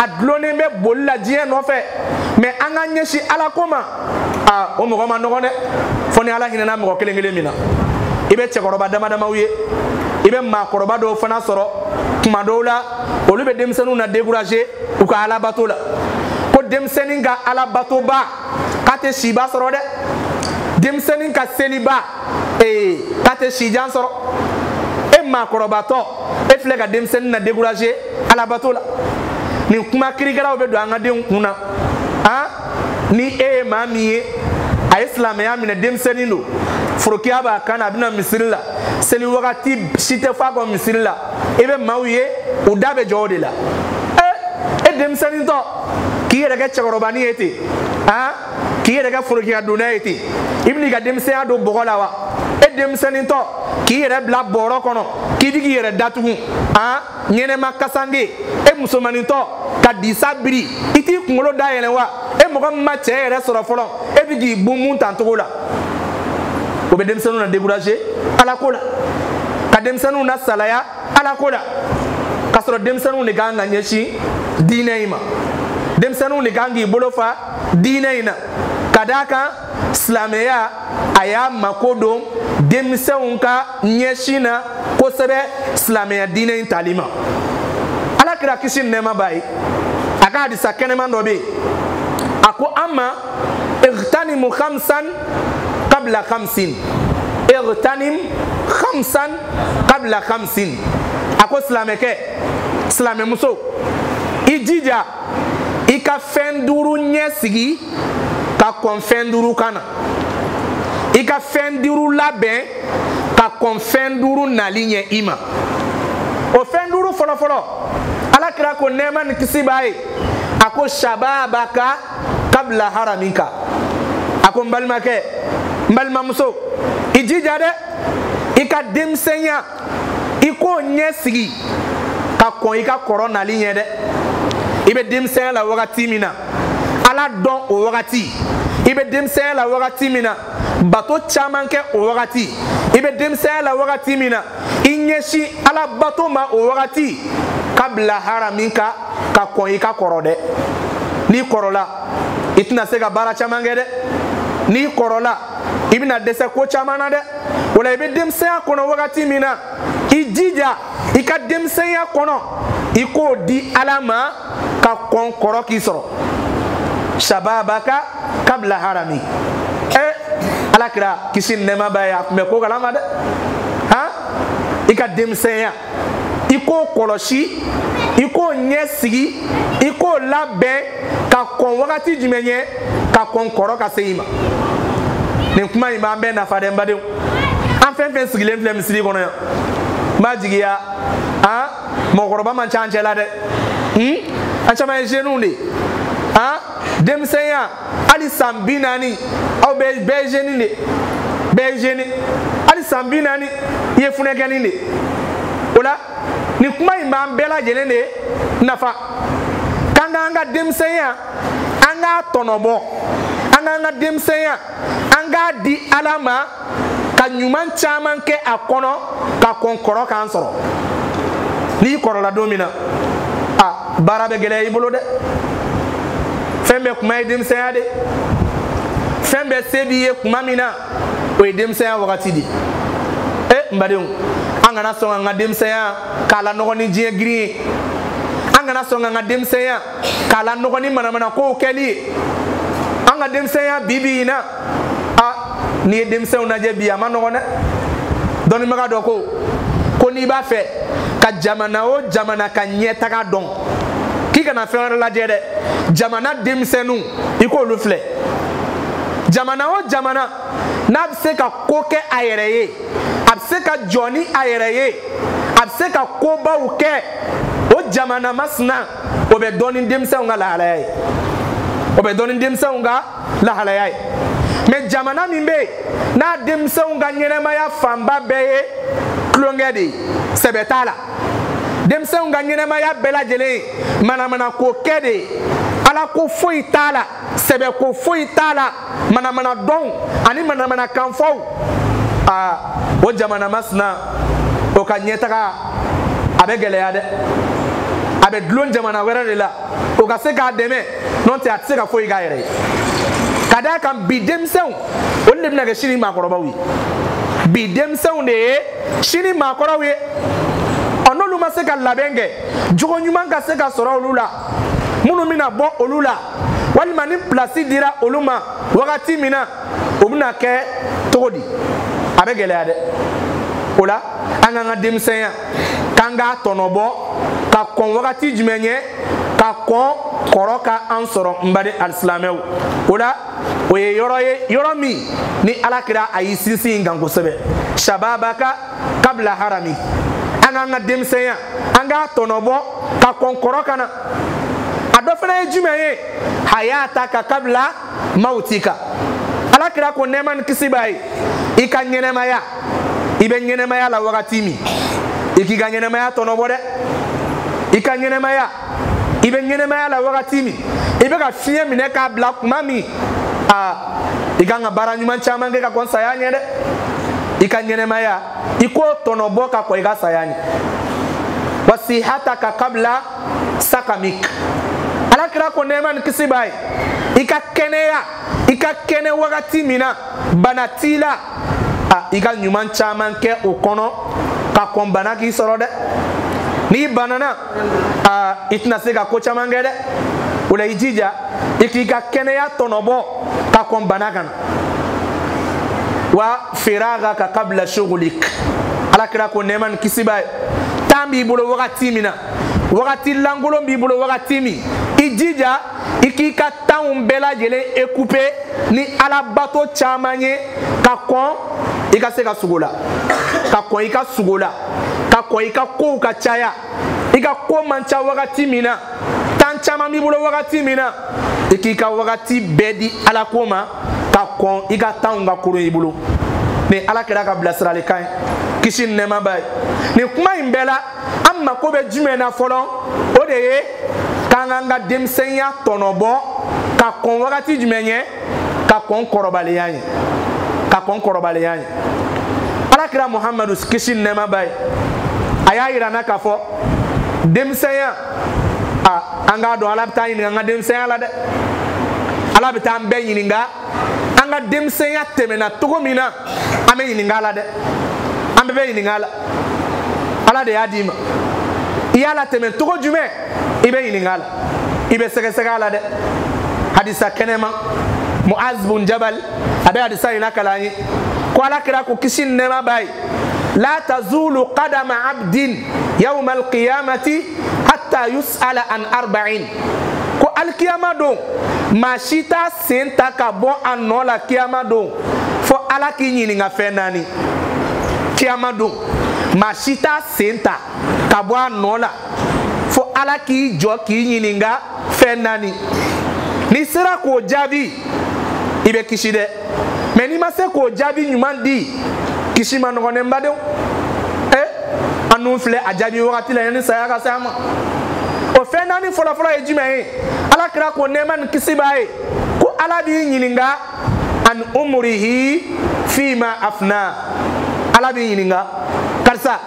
a dulonnen bɛ boli la diɲɛ nɔfɛ mais an ka ɲɛsin ala ko ma o mɔgɔ ma nɔgɔn dɛ fo ni ala hinɛna mɔgɔ kelen kelen min na i bɛ cɛkɔrɔba dama damaw ye i bɛ maakɔrɔba dɔw fana sɔrɔ tuma dɔw la olu bɛ denmisɛnninw na décourager u ka alabato la ko denmisɛnnin ka alabatoba k'a tɛ siba sɔrɔ dɛ denmisɛnnin ka seliba k'a tɛ sijan sɔrɔ e maakɔrɔbatɔ e filɛ ka denmisɛnnin na décourager alabato la nin kuma kirikɛlaw bɛ don an ka denw kun na ni e ye maa min ye a ye silamɛya minɛ denmisɛnnin don forokiya b'a kan na a bɛna misiri la seli wagati si tɛ fɔ a kɔ misiri la i bɛ maaw ye u da bɛ jɔ o de la e denmisɛnnin tɔ k'i yɛrɛ kɛ cɛkɔrɔbanin ye ten k'i yɛrɛ kɛ forokiya donna ye ten i bɛ n'i ka denmisɛnya don bɔgɔ la wa e denmisɛnnin tɔ k'i yɛrɛ bila bɔrɔ kɔnɔ k'i bi k'i yɛrɛ datugu ɲɛnɛma kasange e musomanin tɔ ka disa biri i t'i kunkolo dayɛlɛ wa e mɔgɔ min ma cɛ yɛrɛ sɔrɔ fɔlɔ e bi k'i bunbun tan cogo la o bɛ denmisɛnninw na décourager ala ko la ka denmisɛnninw na salaya ala ko la k'a sɔrɔ denmisɛnninw de kan ka ɲɛsin diinɛ in ma denmisɛnninw de kan k'i bolo fa diinɛ in na ka d'a kan silamɛya a y'a mako don denmisɛnw ka ɲɛsin na kosɛbɛ silamɛya diinɛ in tali ma ala kira kisi ni nɛɛma b'a ye a ka hadisa kɛnɛman dɔ bɛ yen a ko an ma igtanimu khamsan qabla khamsin igtanim khamsan qabla khamsin a ko silamɛkɛ silamɛmuso i jija i ka fɛn 5 ɲɛ sigi ka kɔn fɛn 5 kan na i ka fɛn 5 labɛn ka kɔn fɛn 5 nali ɲɛ i ma o fɛn 5 fɔlɔfɔlɔ ala kira ko nɛɛma ni kisi b'a ye a ko shababaka kabla haramika a ko n balimakɛ n balimamuso i jija dɛ i ka denmisɛnya i k'o ɲɛ sigi ka kɔn i ka kɔrɔ nali ɲɛ dɛ i bɛ denmisɛnya la wagati min na ala dɔn o wagati i bɛ denmisɛnya la wagati min na bato caman kɛ o wagati i bɛ denmisɛnya la wagati min na i ɲɛsin ala bato ma o wagati kabla haraminka ka kɔn i ka kɔrɔ dɛ n'i kɔrɔla i tɛna se ka baara caman kɛ dɛ n'i kɔrɔla i bɛna dɛsɛ ko caman na dɛ o la i bɛ denmisɛnya kɔnɔ wagati min na i jija i ka denmisɛnya kɔnɔ i k'o di ala ma ka kɔn kɔrɔ k'i sɔrɔ shababaka kabla harami ala kira kisi ni nɛɛma b'a ye a tun bɛ ko kalama dɛ i ka denmisɛnya i k'o kɔlɔsi i k'o ɲɛ sigi i k'o labɛn ka kɔn wagati jumɛn ɲɛ ka kɔn kɔrɔ ka se i ma nin kuma in b'an bɛɛ nafa dɛ n badenw an fɛn fɛn sigilen filɛ misiri kɔnɔ yan n b'a jigiya mɔgɔkɔrɔba man ca an cɛ la dɛ an caman ye jeunes de denmisɛnya hali san 40 aw bɛɛ ye jeune de bɛɛ ye jeune hali san 40 i ye funɛkɛnin de o la nin kuma in b'an bɛɛ lajɛlen de nafa k'an k'an ka denmisɛnya an k'a tɔnɔbɔ an k'an ka denmisɛnya an k'a di Ala ma ka ɲuman caman kɛ a kɔnɔ ka kɔn kɔrɔ k'an sɔrɔ n'i kɔrɔla don min na baara bɛ gɛlɛya i bolo dɛ fɛn bɛ kuma ye denmisɛnya de fɛn bɛ se b'i ye kuma min na o ye denmisɛnya wagati de n badenw an kana sɔn an ka denmisɛnya k'a lanɔgɔ ni diɲɛ girin ye an kana sɔn an ka denmisɛnya k'a lanɔgɔ ni manamanakow kɛli ye an ka denmisɛnya bi in na n'i ye denmisɛnw lajɛ bi a ma nɔgɔn dɛ dɔnnibaga dɔ ko n'i b'a fɛ ka jamana o jamana ka ɲɛtaga dɔn k'i kana fɛn wɛrɛ lajɛ dɛ jamana denmisɛnninw i k'olu filɛ jamana o jamana n'a bɛ se ka ko kɛ a yɛrɛ ye a bɛ se ka jɔ ni a yɛrɛ ye a bɛ se ka kobaw kɛ o jamana masina o bɛ dɔn ni denmisɛnw ka lahalaya ye o bɛ dɔn ni denmisɛnw ka lahalaya ye mais jamana min bɛ yen n'a denmisɛnw ka ɲɛnɛmaya fanba bɛɛ ye tulonkɛ de ye sɛbɛ t'a la denmisɛnw ka ɲɛnɛmaya bɛɛ lajɛlen ye manamanako kɛ de ye ala ko foyi t'a la sɛbɛ ko foyi t'a la manamana dɔn ani manamana kanfɔw o jamana masina o ka ɲɛtaga a bɛ gɛlɛya dɛ a bɛ dulon jamana wɛrɛ de la o ka se k'a dɛmɛ n'o tɛ a tɛ se ka foyi k'a yɛrɛ ye ka d'a kan bi denmisɛnw olu de bɛna kɛ sini maakɔrɔbaw ye bi denmisɛnw de ye sini maakɔrɔw ye n'olu ma se ka labɛn kɛ jogo ɲuman ka se ka sɔrɔ olu la minnu bɛna bɔ olu la walima ni pilasi dira olu ma wagati min na o bɛna kɛ cogo di a bɛ gɛlɛya dɛ o la an k'an ka denmisɛnya k'an k'a tɔnɔbɔ ka kɔn wagati jumɛn ye ka kɔn kɔrɔ ka an sɔrɔ n baden alisilamɛw o la o ye yɔrɔ ye yɔrɔ min ni alakira a y'i sinsin kan kosɛbɛ shababaka kabla harami an k'an ka denmisɛnya an k'a tɔnɔbɔ ka kɔn kɔrɔ ka na a dɔ fana ye jumɛn ye hayataka kabla mautika alakira ko nɛɛma ni kisi b'a ye i ka ɲɛnɛmaya i bɛ ɲɛnɛmaya la wagati min i k'i ka ɲɛnɛmaya tɔnɔbɔ dɛ i ka ɲɛnɛmaya i bɛ ɲɛnɛmaya la wagati min i bɛ ka fiɲɛ minɛ k'a bila kuma min i kan ka baara ɲuman caman kɛ ka kɔn saya ɲɛ dɛ i ka ɲɛnɛmaya i k'o tɔnɔbɔ ka kɔn i ka saya ɲɛ wasihataka kabla sakamik alakira ko nɛɛma ni kisi b'a ye i ka kɛnɛ wagati min na bana t'i la i ka ɲuman caman kɛ o kɔnɔ ka kɔn bana k'i sɔrɔ dɛ n'i banana i tɛna se ka ko caman kɛ dɛ o la i jija i k'i ka kɛnɛya tɔnɔbɔ ka kɔn bana kana wa firagaka kabla shugulik alakira ko nɛɛma ni kisi b'a ye tan b'i bolo wagati min na wagati lankolon b'i bolo wagati min i jija i k'i ka tanw bɛɛ lajɛlen écoupé ni alabato caman ye ka kɔn i ka se ka sugo la ka kɔn i ka sugo la ka kɔn i ka kow ka caya i ka ko man ca wagati min na tan caman b'i bolo wagati min na i k'i ka wagati bɛɛ di ala ko ma ka kɔn i ka tanw ka koron i bolo ni ala kɛra ka bilasiralikan ye kisi ni nɛɛma b'a ye nin kuma in bɛɛ la an mako bɛ jumɛn na fɔlɔ o de ye k'an k'an ka denmisɛnya tɔnɔbɔ ka kɔn wagati jumɛn ye ka kɔn kɔrɔbaliya ye ka kɔn kɔrɔbaliya ye alakira muhamadu kisi ni nɛɛma b'a ye a y'a yira n na k'a fɔ denmisɛnya an k'a dɔn ala bɛ taa ɲininka an ka denmisɛnya la dɛ ala bɛ taa an bɛɛ ɲininka an ka denmisɛnya tɛmɛna cogo min na an bɛ ɲininka a la dɛ an bɛɛ bɛ ɲininka a la ala de y'a d'i ma i y'a latɛmɛ cogo jumɛn i bɛ ɲininka a la i bɛ sɛgɛsɛgɛ a la dɛ hadisa kɛnɛma muaz bun jabal a bɛ hadisa in lakalan an ye ko alakira ko kisi ni nɛɛma b'a ye la tazulu qadama abdin yawma alqiyamati hatta yus'ala an arba'in ko alikiyama don maa si t'a sen ta ka bɔ a nɔ la kiyama don fo ala k'i ɲininka fɛn naani kiyama don maa si t'a sen ta ka bɔ a nɔ la fo ala k'i jɔ k'i ɲininka fɛn naani n'i sera k'o jaabi i bɛ kisi dɛ mais n'i ma se k'o jaabi ɲuman di kisi ma nɔgɔn dɛ n badenw an dun filɛ a jaabi wagati la yanni saya ka se an ma o fɛn naani fɔlɔfɔlɔ ye jumɛn ye ala kira ko nɛɛma ni kisi b'a ye ko ala b'i ɲininka an umrihi fima afna ala b'i ɲininka karisa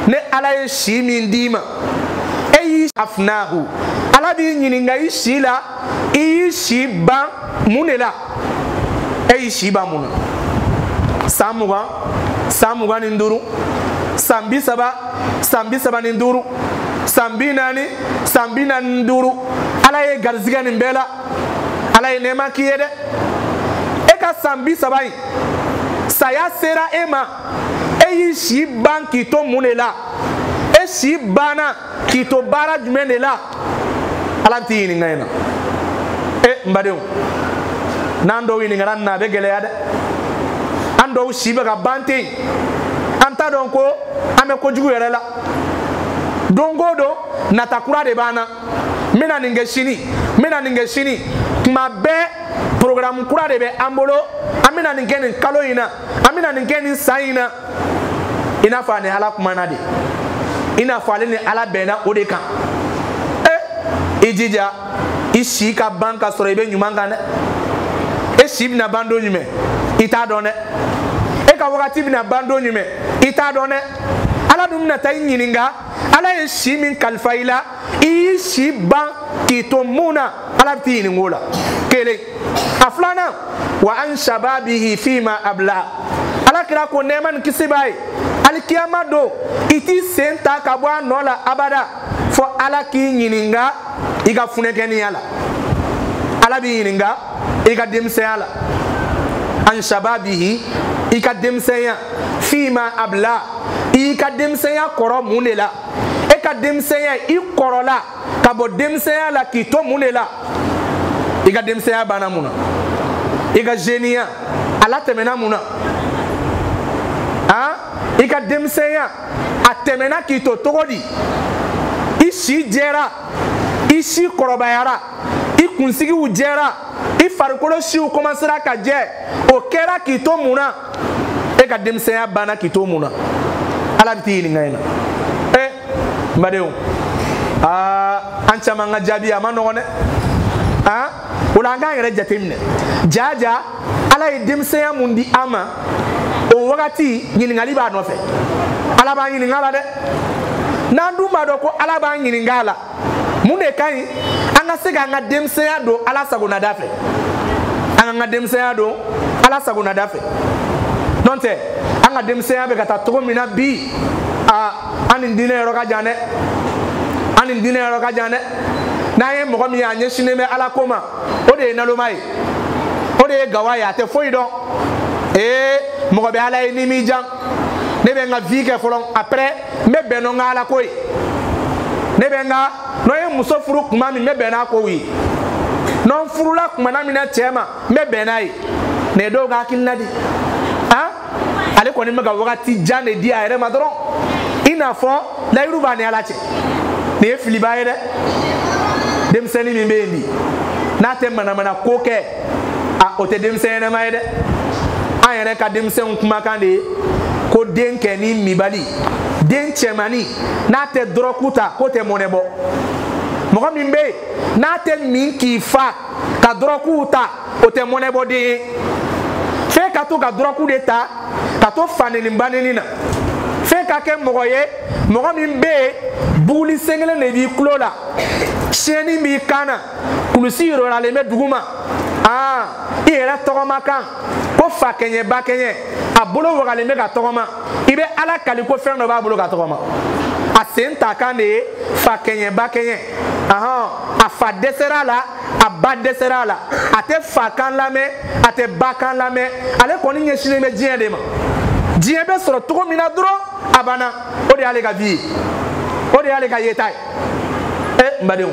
ne ala ye si min d'i ma e y'i afnahu ala b'i ɲininka i si la i y'i si ban mun de la e y'i si ban mun na san 20 san 25 san 30 san 35 san 40 san 45 ala ye garizigɛ nin bɛɛ la ala ye nɛɛma k'i ye dɛ e ka san 30 in saya sera e ma e y'i si ban k'i to mun de la e si banna k'i to baara jumɛn de la ala bɛ t'i ɲininka yen na n badenw n'an dɔw ɲininkara nin na a bɛ gɛlɛya dɛ an dɔw si bɛ ka ban ten an t'a dɔn ko an bɛ kojugu yɛrɛ la don o don nata kura de b'an na n bɛna nin kɛ sini n bɛna nin kɛ sini tuma bɛɛ programme kura de bɛ an bolo an bɛna nin kɛ nin kalo in na an bɛna nin kɛ nin san in na i n'a fɔ a ni ala kumana de i n'a fɔ ale ni ala bɛnna o de kan i jija i si ka ban ka sɔrɔ i bɛ ɲuman kan dɛ e si bɛna ban don jumɛn i t'a dɔn dɛ e ka wagati bɛna ban don jumɛn i t'a dɔn dɛ ala dun bɛna taa i ɲininka ala ye si min kalifa i la i y'i si ban k'i to mun na ala bɛ t'i ɲininka o la kelen a filanan wa an shababihi fima abla ala kira ko nɛɛma ni kisi b'a ye alikiyama don i t'i sen ta ka bɔ a nɔ la abada fɔ ala k'i ɲininka i ka funɛkɛniya la ala b'i ɲininka i ka denmisɛnya la an shababihi i ka denmisɛnya fima abla i ka denmisɛnya kɔrɔ mun de la e ka denmisɛnya i kɔrɔla ka bɔ denmisɛnya la k'i to mun de la i ka denmisɛnya banna mun na i ka zeniya ala tɛmɛna mun na i ka denmisɛnya a tɛmɛna k'i to cogo di i si jɛra i si kɔrɔbayara i kunsigiw jɛra i farikolo siw commencera ka jɛ o kɛra k'i to mun na e ka denmisɛnya banna k'i to mun na ala bɛ t'i ɲininka yen na n badenw an caman ka jaabi a ma nɔgɔn dɛ o la an k'an yɛrɛ jateminɛ jaja ala ye denmisɛnya mun di an ma o wagati ɲininkali b'a nɔfɛ ala b'an ɲininka a la dɛ n'an dun b'a dɔn ko ala b'an ɲininka a la mun de ka ɲi an ka se k'an ka denmisɛnya don ala sagonada fɛ an k'an ka denmisɛnya don ala sagonada fɛ n'o tɛ an ka denmisɛnya bɛ ka taa cogo min na bi an nin diinɛ yɔrɔ ka jan dɛ an nin diinɛ yɔrɔ ka jan dɛ n'an ye mɔgɔ min ye a ɲɛsinnen bɛ ala ko ma o de ye naloma ye o de ye gawa ye a tɛ foyi dɔn mɔgɔ bɛ ala ye ni m'i jan ne bɛ n ka vie kɛ fɔlɔ après n bɛ bɛn n'o ka ala ko ye ne bɛ n ka n'o ye muso furu tuma min n bɛ bɛn n'a kow ye n'o furula tumana min na cɛ ma n bɛ bɛn n'a ye nin ye dɔw ka hakilina di ale kɔni bɛ ka wagati jan de di a yɛrɛ ma dɔrɔn i n'a fɔ layiru b'a ni ala cɛ nin ye filiba ye dɛ denmisɛnnin min bɛ yen bi n'a tɛ manamana ko kɛ o tɛ denmisɛn ɲɛnama ye dɛ an yɛrɛ ka denmisɛnw kumakan de ye ko den kɛ ni mibali den cɛmani n'a tɛ dɔrɔku ta k'o tɛ mɔnɛ bɔ mɔgɔ min bɛ yen n'a tɛ min k'i fa ka dɔrɔkuw ta o tɛ mɔnɛ bɔ den ye f'e ka to ka dɔrɔku de ta ka to faneni baneni na f'e ka kɛ mɔgɔ ye mɔgɔ min bɛ yen buguli sen kelen de b'i tulo la siyɛnni b'i kan na kulusi yɔrɔlen bɛ dugu ma i yɛrɛ tɔgɔma kan ko fa kɛɲɛ ba kɛɲɛ a bolo wagalen bɛ ka tɔgɔma i bɛ ala kali ko fɛn dɔ b'a bolo ka tɔgɔma a sen ta kan de ye fa kɛɲɛ ba kɛɲɛ a fa dɛsɛra a la a ba dɛsɛra a la a tɛ fa kan lamɛn a tɛ ba kan lamɛn ale kɔni ɲɛsinnen bɛ diɲɛ de ma diɲɛ bɛ sɔrɔ cogo min na dɔrɔn a banna o de y'ale ka vie ye o de y'ale ka yeta ye n badenw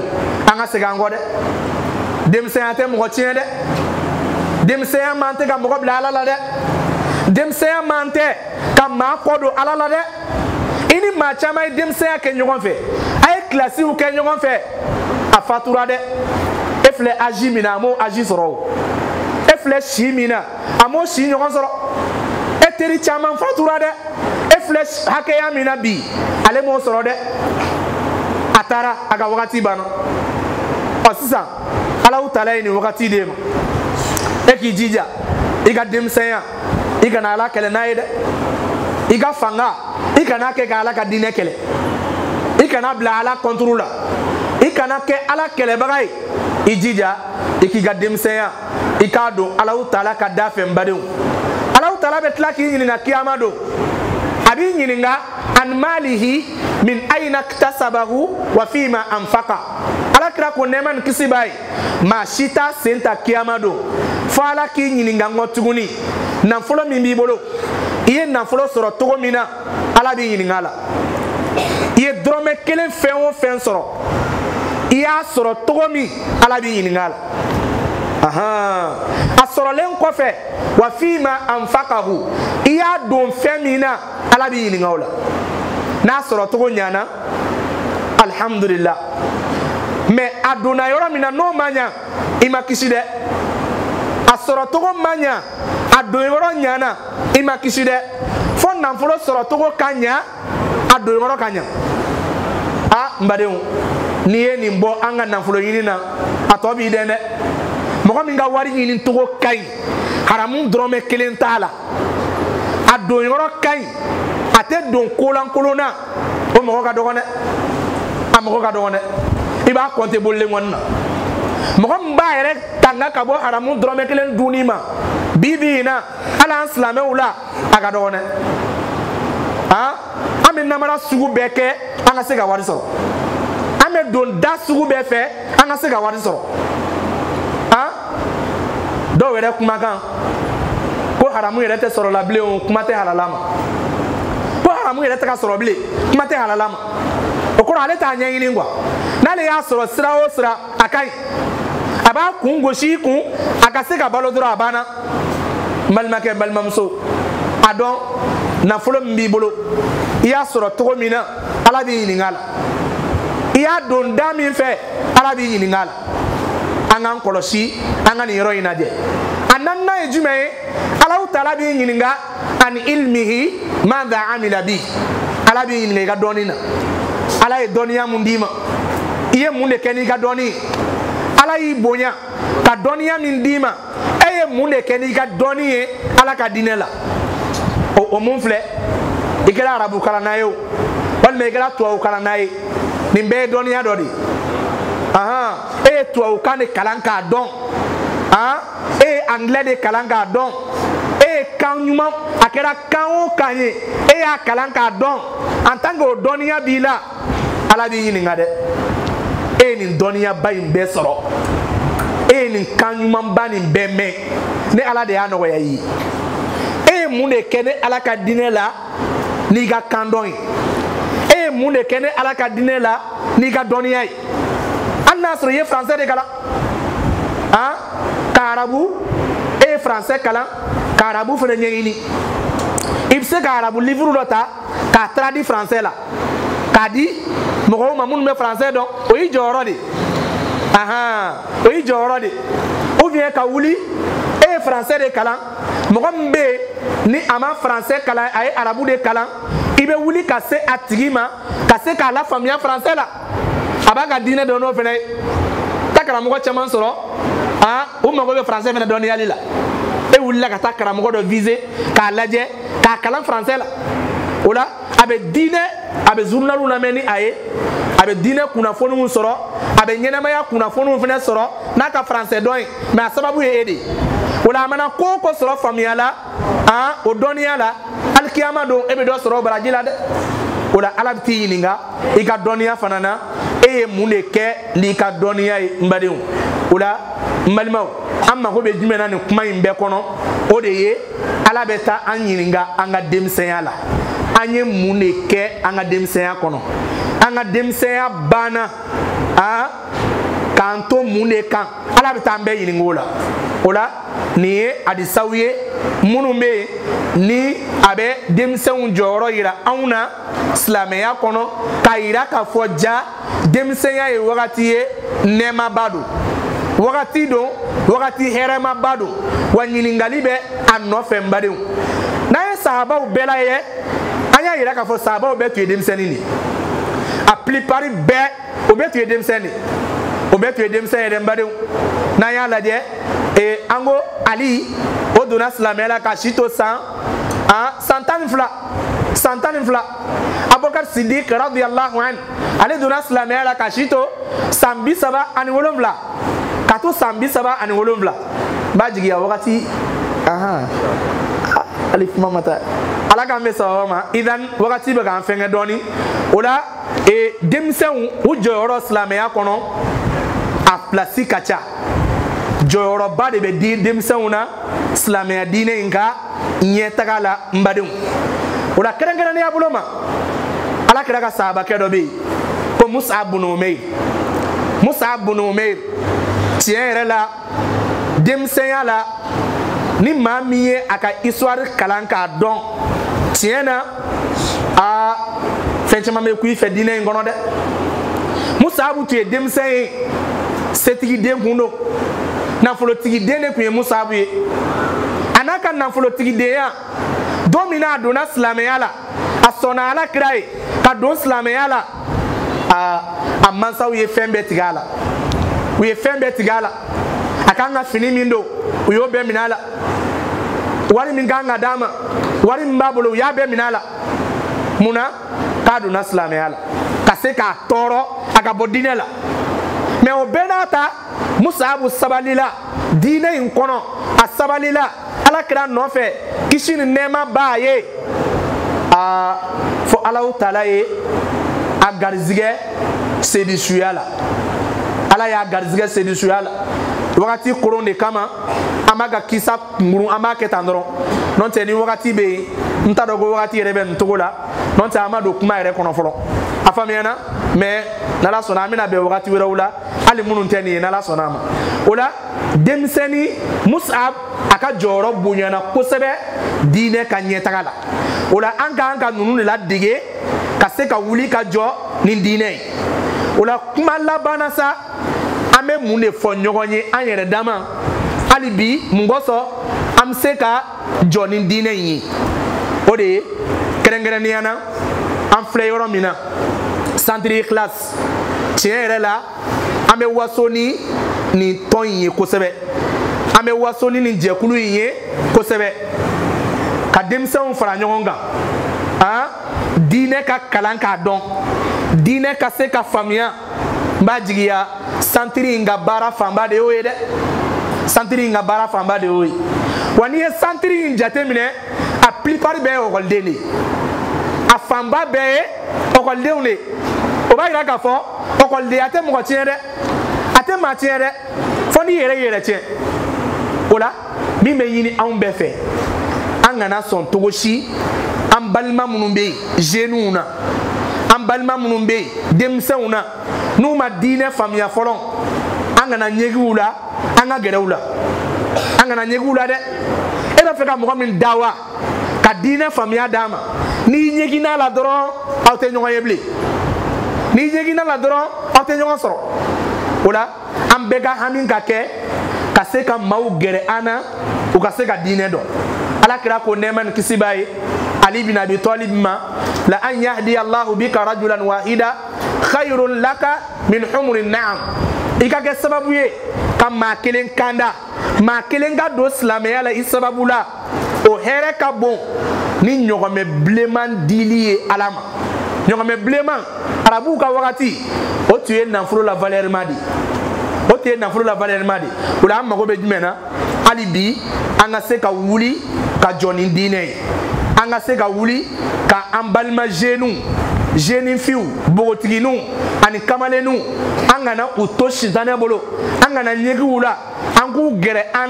an ka segin an kɔ dɛ denmisɛnya tɛ mɔgɔ tiɲɛ dɛ denmisɛnya man tɛ ka mɔgɔ bila ala la dɛ denmisɛnya man tɛ ka maa kɔ don ala la dɛ i ni maa caman ye denmisɛnya kɛ ɲɔgɔn fɛ a ye classe ou kɛ ɲɔgɔn fɛ a fatura dɛ e filɛ âge min na a m'o âge sɔrɔ o e filɛ si min na a m'o si ɲɔgɔn sɔrɔ e teri caman fatura dɛ e filɛ hakɛya min na bi ale m'o sɔrɔ dɛ a taara a ka wagati banna ɔ sisan Alahu Taala ye nin wagati de ma e k'i jija i ka denmisɛnya i kana Ala kɛlɛ n'a ye dɛ i ka fanga i kana kɛ ka Ala ka diinɛ kɛlɛ i kana bila Ala contre la i kana kɛ Ala kɛlɛbaga ye i jija i k'i ka denmisɛnya i k'a don Alahu Taala ka da fɛ n badenw Alahu Taala bɛ tila k'i ɲininka kiyama don a b'i ɲininka an malihi min ayna iktasabahu wa fima anfaqa Alakira ko nɛɛma ni kisi b'a ye maa si t'a sen ta kiyama don fo Ala k'i ɲininka n kɔ tuguni nafolo min b'i bolo i ye nafolo sɔrɔ cogo min na Ala b'i ɲininka a la i ye dɔrɔmɛ kelen fɛn o fɛn sɔrɔ i y'a sɔrɔ cogo min Ala b'i ɲininka a la a sɔrɔlen kɔfɛ wa fima anfaqahu i y'a don fɛn min na Ala b'i ɲininka o la n'a sɔrɔ cogo ɲana alhamdulillah mais a donna yɔrɔ min na n'o ma ɲa i ma kisi dɛ a sɔrɔ cogo ma ɲa a don yɔrɔ ɲana i ma kisi dɛ fo nafolo sɔrɔ cogo ka ɲa a don yɔrɔ ka ɲa n badenw n'i ye nin bɔ an ka nafolo ɲini na a tɔ b'i dɛn dɛ mɔgɔ min ka wari ɲini cogo ka ɲi haramu dɔrɔmɛ kelen t'a la a don yɔrɔ ka ɲi a tɛ don kolankolon na o mɔgɔ ka dɔgɔn dɛ a mɔgɔ ka dɔgɔn dɛ i b'a compter bolilen kɔni na mɔgɔ min b'a yɛrɛ tanga ka bɔ haramu dɔrɔmɛ kelen dunni ma bi bi in na hali an silamɛw la a ka dɔgɔn dɛ an bɛ namara sugu bɛɛ kɛ an ka se ka wari sɔrɔ an bɛ don da sugu bɛɛ fɛ an ka se ka wari sɔrɔ dɔw yɛrɛ kumakan ko haramu yɛrɛ tɛ sɔrɔ la bilen o kuma tɛ halala ma ko haramu yɛrɛ tɛ ka sɔrɔ bilen kuma tɛ halala ma o kɔrɔ ale t'a ɲɛɲini quoi n'ale y'a sɔrɔ sira o sira a ka ɲi a b'a kun gosi i kun a ka se ka balo dɔrɔn a banna n balimakɛ n balimamuso a dɔn nafolo min b'i bolo i y'a sɔrɔ cogo min na Ala b'i ɲininka a la i y'a don da min fɛ Ala b'i ɲininka a la an k'an kɔlɔsi an ka nin yɔrɔ in lajɛ a naaninan ye jumɛn ye Alahu Taala b'i ɲininka ani ilmihi madha amila bi Ala b'i ɲininka i ka dɔnni na Ala ye dɔnniya mun d'i ma i ye mun de kɛ n'i ka dɔnni ye Ala y'i bonya ka dɔnniya min d'i ma e ye mun de kɛ n'i ka dɔnni ye Ala ka diinɛ la o mun filɛ i kɛra arabu kalanna ye o walima i kɛra tubabu kalanna ye nin bɛɛ ye dɔnniya dɔ de ye e ye tubabukan de kalan k'a dɔn e ye anglais de kalan k'a dɔn e ye kan ɲuman a kɛra kan o kan ye e y'a kalan k'a dɔn en tant que o dɔnniya b'i la Ala b'i ɲininka dɛ e ye nin dɔnniyaba in bɛɛ sɔrɔ e ye nin kan ɲumanba nin bɛɛ mɛn ni Ala de y'a nɔgɔya i ye e ye mun de kɛ ni Ala ka diinɛ la n'i ka kan dɔn ye e ye mun de kɛ ni Ala ka diinɛ la n'i ka dɔnniya ye hali n'a sɔrɔ i ye français de kalan ka arabu e ye français kalan ka arabu fana ɲɛɲini i bɛ se ka arabu livre dɔ ta k'a traduit français la k'a di mɔgɔw ma minnu bɛ français dɔn o y'i jɔyɔrɔ de o y'i jɔyɔrɔ de ou bien ka wuli e ye français de kalan mɔgɔ min bɛ yen ni a ma français kalan a ye arabu de kalan i bɛ wuli ka se a tigi ma ka se k'a lafaamuya français la a b'a ka diinɛ dɔn n'o fana ye ta karamɔgɔ caman sɔrɔ u mago bɛ français fana dɔnniyali la e wulila ka taa karamɔgɔ dɔ viser k'a lajɛ k'a kalan français la o la a bɛ diinɛ a bɛ journal lamɛn ni a ye a bɛ diinɛ kunnafoniw sɔrɔ a bɛ ɲɛnɛmaya kunnafoniw fana sɔrɔ n'a ka français dɔn ye mais a sababu ye e de ye o la a mana ko o ko sɔrɔ faamuya la o dɔnniya la alikiyama don e bɛ dɔ sɔrɔ o baraji la dɛ o la Ala bɛ t'i ɲininka i ka dɔnniya fana na e ye mun de kɛ n'i ka dɔnniya ye n badenw o la n balimaw an mago bɛ jumɛn na nin kuma in bɛɛ kɔnɔ o de ye Ala bɛ taa an ɲininka an ka denmisɛnya la an ye mun de kɛ an ka denmisɛnya kɔnɔ an ka denmisɛnya banna k'an to mun de kan Ala bɛ taa an bɛɛ ɲininka o la o la nin ye hadisaw ye minnu bɛ yen ni a bɛ denmisɛnw jɔyɔrɔ yira anw na silamɛya kɔnɔ k'a yira k'a fɔ denmisɛnya ye wagati ye nɛɛmaba don wagati don wagati hɛrɛmaba don wa ɲiningali bɛ a nɔfɛ n badenw n'an ye sahabaw bɛɛ lajɛ an y'a yira k'a fɔ sahabaw bɛɛ tun ye denmisɛnnin de a plupart bɛɛ o bɛɛ tun ye denmisɛn de o bɛɛ tun ye denmisɛn yɛrɛ n badenw n'an y'a lajɛ an ko Ali o donna silamɛya la ka si to san 12 Abubakar Siddiq radiyallahu anhu ale donna silamɛya la ka si to san 37 ka to san 37 b'a jigiya wagati ali kuma mata ala k'an bɛ sababa ma idan wagati bɛ k'an fɛngɛ dɔɔni o la denmisɛnw u jɔyɔrɔ silamɛya kɔnɔ a place ka ca jɔyɔrɔba de bɛ di denmisɛnw na silamɛya diinɛ in ka ɲɛtaga la n badenw o la kɛrɛnkɛrɛnnenya bolo ma ala kɛra ka sahabakɛ dɔ bɛ yen ko Mus'ab bin Umair tiɲɛ yɛrɛ la denmisɛnya la ni maa min ye a ka histoire kalan k'a dɔn tiɲɛ na fɛn caman bɛ ku i fɛ diinɛ in kɔnɔ dɛ Mus'ab tun ye denmisɛn ye setigiden kun don nafolotigi-den de tun ye Mus'ab ye a n'a ka nafolotigi-denya don min na a donna silamɛya la a sɔnna Ala kira ye ka don silamɛya la a mansaw ye fɛn bɛɛ tigɛ a la u ye fɛn bɛɛ tigɛ a la a kan ka fini min don u y'o bɛɛ minɛ a la wari min kan ka d'a ma wari min b'a bolo u y'a bɛɛ minɛ a la mun na k'a donna silamɛya la ka se k'a tɔɔrɔ a ka bɔ diinɛ la mais o bɛɛ n'a ta Mus'ab sabalila diinɛ in kɔnɔ a sabalila Ala kira nɔfɛ kisi ni nɛɛma b'a ye fo Alahu Taala ye a garizigɛ sedisuya la Ala y'a garizigɛ sedisuya la wagati koron de kama an b'a ka kisa kungurun an b'a kɛ tan dɔrɔn n'o tɛ ni wagati bɛ yen n t'a dɔn ko wagati yɛrɛ bɛ nin cogo la n'o tɛ an ma don kuma yɛrɛ kɔnɔ fɔlɔ a faamuyana mais n'Ala sɔnna an bɛna bɛn wagati wɛrɛw la hali minnu tɛ nin ye n'Ala sɔnna a ma o la denmisɛnnin Mus'ab a ka jɔyɔrɔ bonyana kosɛbɛ diinɛ ka ɲɛtaga la o la an k'an ka ninnu de ladege ka se ka wuli ka jɔ ni diinɛ ye o la kuma laban na sa an bɛ mun de fɔ ɲɔgɔn ye an yɛrɛ dama hali bi mun kosɔn an bɛ se ka jɔ ni diinɛ in ye o de ye kɛrɛnkɛrɛnnenya na an filɛ yɔrɔ min na centre classe tiɲɛ yɛrɛ la an bɛ waso ni nin tɔn in ye kosɛbɛ an bɛ waso ni nin jɛkulu in ye kosɛbɛ ka denmisɛnw fara ɲɔgɔn kan diinɛ ka kalan k'a dɔn diinɛ ka se ka faamuya n b'a jigiya centre in ka baara fanba de y'o ye dɛ centre in ka baara fanba de y'o ye wa n'i ye centre in jateminɛ a plupart bɛɛ ye ɔkɔliden de ye a fanba bɛɛ ye ɔkɔlidenw de ye o b'a yira k'a fɔ ɔkɔlidenya tɛ mɔgɔ tiɲɛ dɛ a tɛ maa tiɲɛ dɛ fo n'i yɛrɛ yɛrɛ tiɲɛ o la min bɛ ɲini anw bɛɛ fɛ an kana sɔn cogo si an balima minnu bɛ yen jeunes na an balima minnu bɛ yen denmisɛnw na n'u ma diinɛ faamuya fɔlɔ an kana ɲɛgiw la an ka gɛrɛw la an kana ɲɛgiw la dɛ e bɛ fɛ ka mɔgɔ min da wa ka diinɛ faamuya d'a ma n'i ɲɛgin'a la dɔrɔn aw tɛ ɲɔgɔn ye bilen n'i ɲɛgin'a la dɔrɔn aw tɛ ɲɔgɔn sɔrɔ o la an bɛɛ ka hami ka kɛ ka se ka maaw gɛrɛ an na u ka se ka diinɛ dɔn Ala kira ko nɛɛma ni kisi b'a ye Ali bin Abi Talib ma la an yahdi Allahu bika rajulan wahida khayrun laka min humurin na'am i ka kɛ sababu ye ka maa kelen kanda maa kelen ka don silamɛya la i sababu la o hɛrɛ ka bon ni ɲɔgɔnmɛ bilenman dili ye Ala ma ɲɔgɔnmɛ bilenman arabuw ka wagati o tun ye nafolo la valeur de o tun ye nafolo la valeur de o la an mago bɛ jumɛn na hali bi an ka se ka wuli ka jɔ ni diinɛ ye an ka se ka wuli ka an balima jeunes bogotigininw ani kamalenninw an kana u to sitanɛ bolo an kana ɲɛgiw la an k'u gɛrɛ an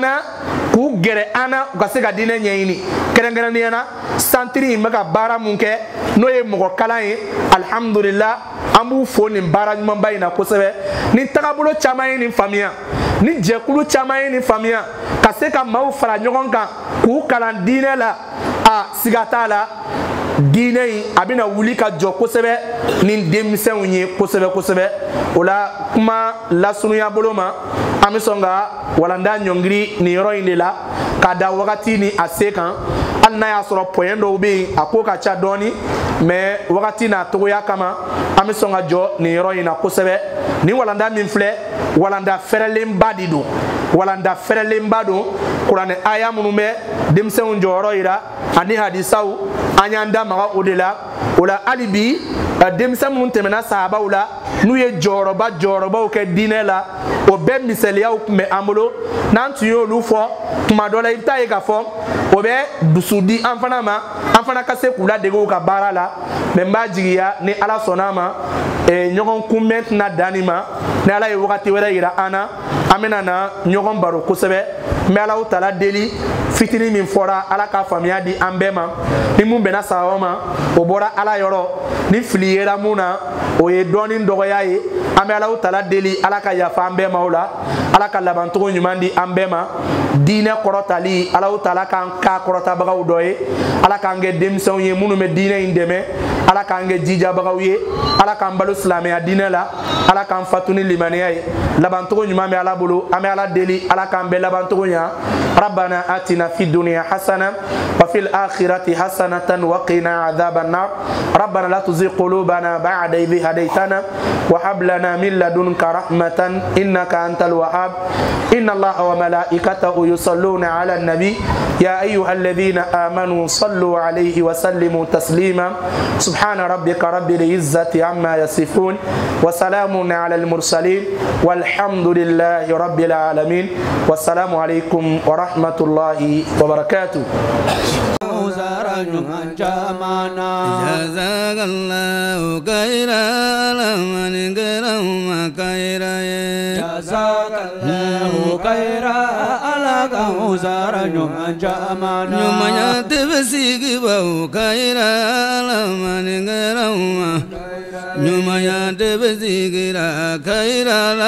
na u ka se ka diinɛ ɲɛɲini kɛrɛnkɛrɛnnenya na centre in bɛ ka baara mun kɛ n'o ye mɔgɔ kalan ye alhamdulillah an b'u fo nin baara ɲumanba in na kosɛbɛ ni tagabolo caman ye nin faamuya ni jɛkulu caman ye nin faamuya ka se ka maaw fara ɲɔgɔn kan k'u kalan diinɛ la siga t'a la diinɛ in a bɛna wuli ka jɔ kosɛbɛ ni denmisɛnw ye kosɛbɛ kosɛbɛ o la kuma lasurunya bolo ma an bɛ sɔn ka walanda ɲɔngiri nin yɔrɔ in de la k'a da wagati ni a se kan hali n'a y'a sɔrɔ pɔyɛn dɔw bɛ yen a ko ka ca dɔɔni mais wagati n'a togoya kama an bɛ sɔn ka jɔ nin yɔrɔ in na kosɛbɛ nin walanda min filɛ walanda fɛrɛlenba de don walanda fɛrɛlenba don kuranɛ aya minnu bɛ denmisɛnw jɔyɔrɔ yira ani hadisaw an y'an da maga o de la o la hali bi denmisɛn minnu tɛmɛna sahabaw la n'u ye jɔyɔrɔbaw kɛ diinɛ la o bɛɛ misaliyaw tun bɛ an bolo n'an tun y'olu fɔ tuma dɔ la i bɛ taa ye k'a fɔ o bɛ dusu di an fana ma an fana ka se k'u ladege u ka baara la mɛ n b'a jigiya ni ala sɔnna ma ɲɔgɔn kunbɛn tɛna dan nin ma ni ala ye wagati wɛrɛ yira an na an bɛna na ɲɔgɔn baro kosɛbɛ n bɛ alaw tala deli fitini min fɔra ala ka faamuya di an bɛɛ ma ni mun bɛnna sahaba ma o bɔra ala yɔrɔ ni fili yera mun na o ye dɔɔni dɔgɔya ye an bɛ alaw tala deli ala ka yafa an bɛɛ ma o la ala ka labancogo ɲuman di an bɛɛ ma diinɛ kɔrɔtali alaw tala k'an k'a kɔrɔtabagaw dɔ ye ala k'an kɛ denmisɛnw ye minnu bɛ diinɛ in dɛmɛ ala k'an kɛ jijabagaw ye ala k'an balo silamɛya diinɛ la ala k'an fatu ni limaniya ye labancogo ɲuman bɛ ala bolo an bɛ ala deli ala k'an bɛɛ labancogo ɲa rabbana atina fi dunya hasana wa fil akhirati hasanatan wa qina adhaban nar rabbana la tuzigh qulubana ba'da idh hadaytana wa hab lana min ladunka rahmatan innaka antal wahhab inna allaha wa malaikatahu yusalluna ala an-nabi ya ayyuhalladhina amanu sallu alayhi wa sallimu taslima subhana rabbika rabbil izzati amma yasifun wa salamun ala al-mursalin walhamdulillahi rabbil alamin wassalamu alaykum wa rahmatullahi wa barakatuh. Jazakallahu khairan Jazakallahu khairan Nyumanya tebesigi bau khairan Nyumanya tebesigi khairan